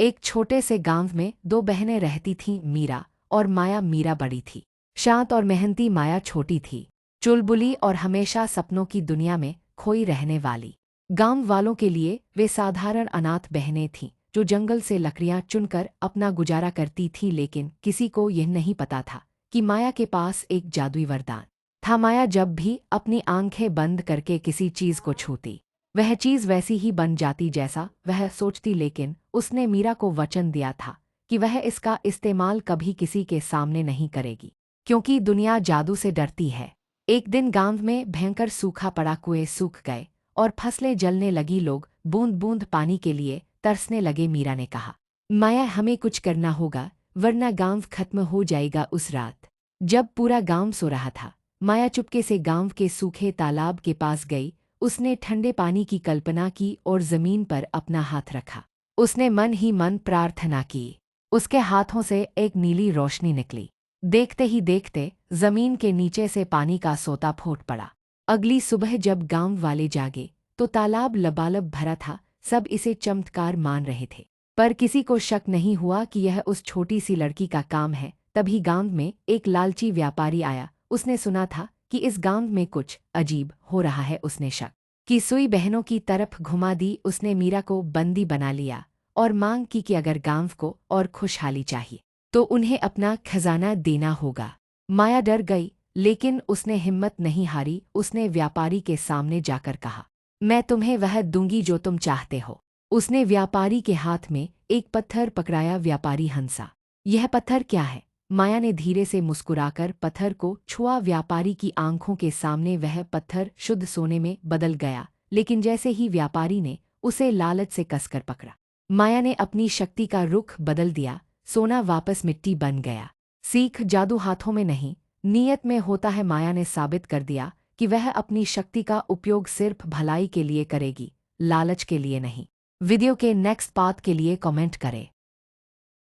एक छोटे से गांव में दो बहनें रहती थीं, मीरा और माया। मीरा बड़ी थी, शांत और मेहनती। माया छोटी थी, चुलबुली और हमेशा सपनों की दुनिया में खोई रहने वाली। गांव वालों के लिए वे साधारण अनाथ बहनें थीं, जो जंगल से लकड़ियां चुनकर अपना गुजारा करती थीं। लेकिन किसी को यह नहीं पता था कि माया के पास एक जादुई वरदान था। माया जब भी अपनी आंखें बंद करके किसी चीज को छूती, वह चीज वैसी ही बन जाती जैसा वह सोचती। लेकिन उसने मीरा को वचन दिया था कि वह इसका इस्तेमाल कभी किसी के सामने नहीं करेगी, क्योंकि दुनिया जादू से डरती है। एक दिन गांव में भयंकर सूखा पड़ा, कुएं सूख गए और फसलें जलने लगी। लोग बूंद बूंद पानी के लिए तरसने लगे। मीरा ने कहा, माया, हमें कुछ करना होगा, वरना गांव खत्म हो जाएगा। उस रात जब पूरा गांव सो रहा था, माया चुपके से गांव के सूखे तालाब के पास गई। उसने ठंडे पानी की कल्पना की और जमीन पर अपना हाथ रखा। उसने मन ही मन प्रार्थना की। उसके हाथों से एक नीली रोशनी निकली। देखते ही देखते जमीन के नीचे से पानी का सोता फूट पड़ा। अगली सुबह जब गांव वाले जागे तो तालाब लबालब भरा था। सब इसे चमत्कार मान रहे थे, पर किसी को शक नहीं हुआ कि यह उस छोटी सी लड़की का काम है। तभी गांव में एक लालची व्यापारी आया। उसने सुना था कि इस गांव में कुछ अजीब हो रहा है। उसने शक की सुई बहनों की तरफ घुमा दी। उसने मीरा को बंदी बना लिया और मांग की कि अगर गांव को और खुशहाली चाहिए तो उन्हें अपना खजाना देना होगा। माया डर गई, लेकिन उसने हिम्मत नहीं हारी। उसने व्यापारी के सामने जाकर कहा, मैं तुम्हें वह दूंगी जो तुम चाहते हो। उसने व्यापारी के हाथ में एक पत्थर पकड़ाया। व्यापारी हंसा, यह पत्थर क्या है? माया ने धीरे से मुस्कुराकर पत्थर को छुआ। व्यापारी की आंखों के सामने वह पत्थर शुद्ध सोने में बदल गया। लेकिन जैसे ही व्यापारी ने उसे लालच से कसकर पकड़ा, माया ने अपनी शक्ति का रुख बदल दिया। सोना वापस मिट्टी बन गया। सीख जादू हाथों में नहीं, नीयत में होता है। माया ने साबित कर दिया कि वह अपनी शक्ति का उपयोग सिर्फ भलाई के लिए करेगी, लालच के लिए नहीं। वीडियो के नेक्स्ट पार्ट के लिए कमेंट करें।